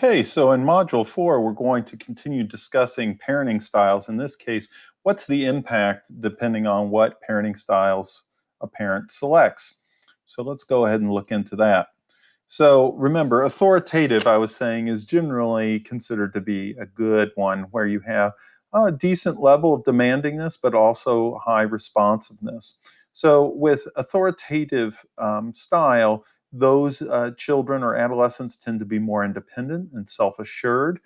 Okay, so in Module 4, we're going to continue discussing parenting styles. In this case, what's the impact depending on what parenting styles a parent selects? So let's go ahead and look into that. So remember, authoritative, I was saying, is generally considered to be a good one where you have a decent level of demandingness, but also high responsiveness. So with authoritative style, those children or adolescents tend to be more independent and self-assured,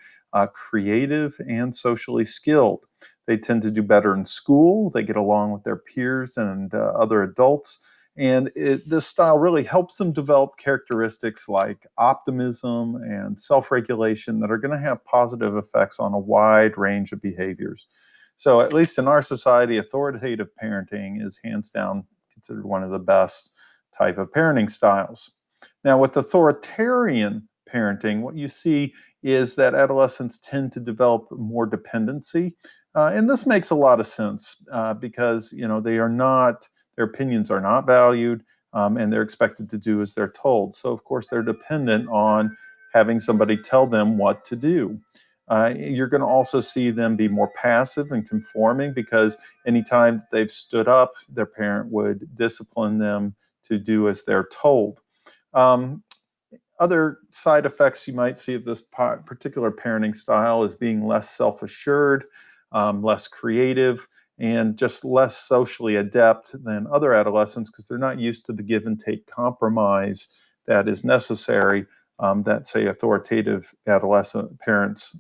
creative, and socially skilled. They tend to do better in school. They get along with their peers and other adults. And this style really helps them develop characteristics like optimism and self-regulation that are going to have positive effects on a wide range of behaviors. So at least in our society, authoritative parenting is hands down considered one of the best type of parenting styles. Now, with authoritarian parenting, what you see is that adolescents tend to develop more dependency. And this makes a lot of sense because, they are not, their opinions are not valued, and they're expected to do as they're told. So, of course, they're dependent on having somebody tell them what to do. You're going to also see them be more passive and conforming because anytime that they've stood up, their parent would discipline them to do as they're told. Um, Other side effects you might see of this particular parenting style is being less self-assured, less creative, and just less socially adept than other adolescents because they're not used to the give and take compromise that is necessary that, say, authoritative adolescent parents,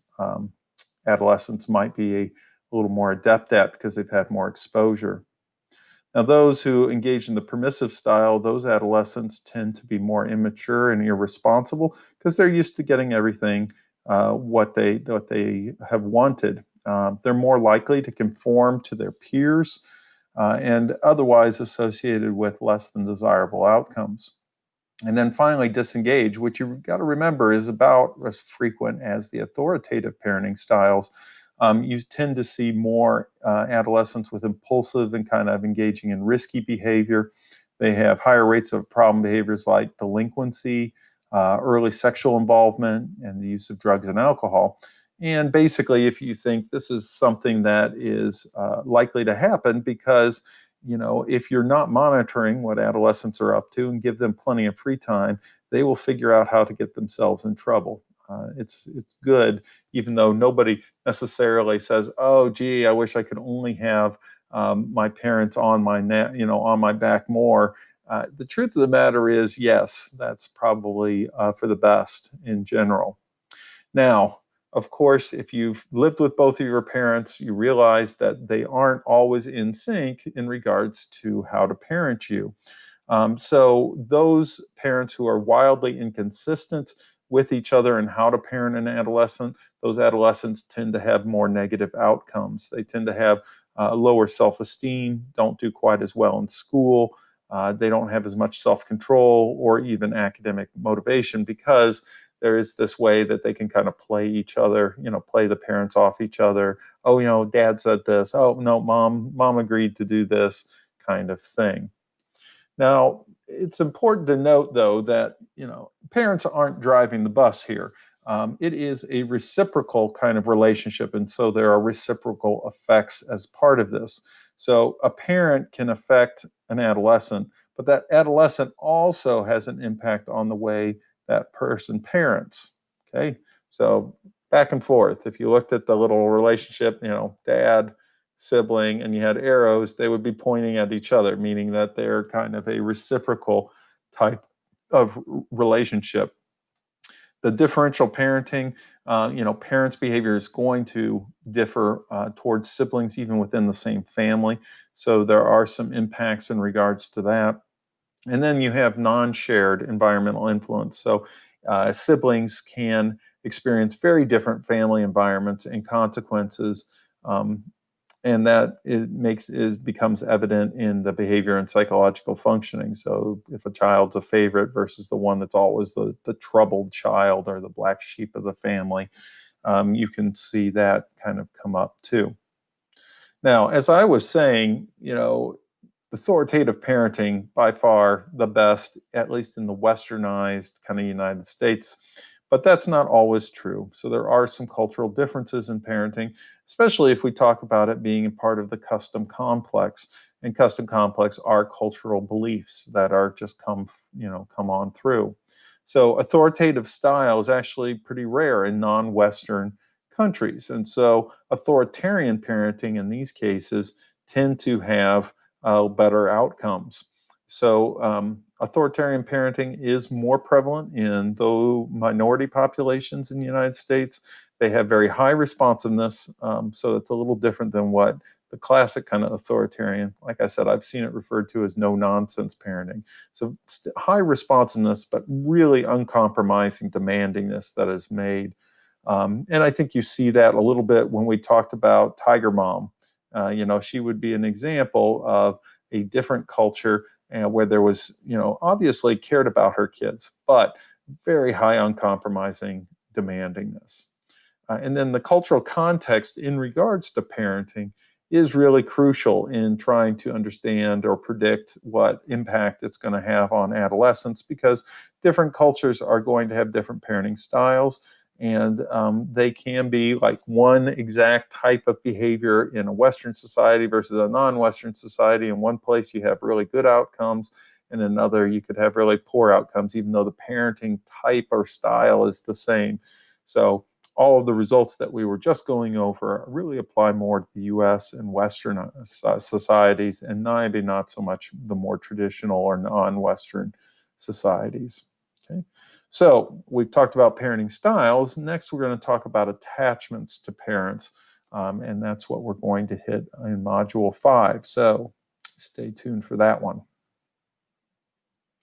adolescents might be a little more adept at because they've had more exposure. Now, those who engage in the permissive style, those adolescents tend to be more immature and irresponsible because they're used to getting everything what they have wanted. They're more likely to conform to their peers and otherwise associated with less than desirable outcomes. And then finally, disengage, which you've got to remember is about as frequent as the authoritative parenting styles. You tend to see more adolescents with impulsive and kind of engaging in risky behavior. They have higher rates of problem behaviors like delinquency, early sexual involvement, and the use of drugs and alcohol. And basically, if you think this is something that is likely to happen because if you're not monitoring what adolescents are up to and give them plenty of free time, they will figure out how to get themselves in trouble. It's good, even though nobody necessarily says, "Oh, gee, I wish I could only have my parents on my on my back more." The truth of the matter is, yes, that's probably for the best in general. Now, of course, if you've lived with both of your parents, you realize that they aren't always in sync in regards to how to parent you. So, those parents who are wildly inconsistent with each other and how to parent an adolescent, those adolescents tend to have more negative outcomes. They tend to have lower self esteem, don't do quite as well in school. They don't have as much self control or even academic motivation because there is this way that they can kind of play each other, play the parents off each other. Oh, dad said this. Oh, no, mom agreed to do this kind of thing. Now, it's important to note, though, that parents aren't driving the bus here. It is a reciprocal kind of relationship, and so there are reciprocal effects as part of this. So a parent can affect an adolescent, but that adolescent also has an impact on the way that person parents. Okay, so back and forth. If you looked at the little relationship, dad, sibling, and you had arrows, they would be pointing at each other, meaning that they're kind of a reciprocal type of relationship. The differential parenting, parents' behavior is going to differ towards siblings even within the same family. So there are some impacts in regards to that. And then you have non-shared environmental influence. So siblings can experience very different family environments and consequences, and that becomes evident in the behavior and psychological functioning. So if a child's a favorite versus the one that's always the troubled child or the black sheep of the family, you can see that kind of come up too. Now, as I was saying, authoritative parenting, by far the best, at least in the westernized kind of United States. but that's not always true. So there are some cultural differences in parenting, especially if we talk about it being a part of the custom complex. And custom complex are cultural beliefs that are just come on through. So authoritative style is actually pretty rare in non-Western countries. And so authoritarian parenting in these cases tend to have better outcomes. So authoritarian parenting is more prevalent in the minority populations in the United States. They have very high responsiveness, so it's a little different than what the classic kind of authoritarian, like I said, I've seen it referred to as no-nonsense parenting. So high responsiveness, but really uncompromising demandingness that is made. And I think you see that a little bit when we talked about Tiger Mom. She would be an example of a different culture where there was, obviously cared about her kids, but very high uncompromising demandingness. And then the cultural context in regards to parenting is really crucial in trying to understand or predict what impact it's going to have on adolescents, because different cultures are going to have different parenting styles. And they can be like one exact type of behavior in a Western society versus a non-Western society. In one place, you have really good outcomes. In another, you could have really poor outcomes, even though the parenting type or style is the same. So all of the results that we were just going over really apply more to the US and Western societies, and maybe not so much the more traditional or non-Western societies. Okay. So we've talked about parenting styles. Next, we're going to talk about attachments to parents, and that's what we're going to hit in Module 5. So stay tuned for that one.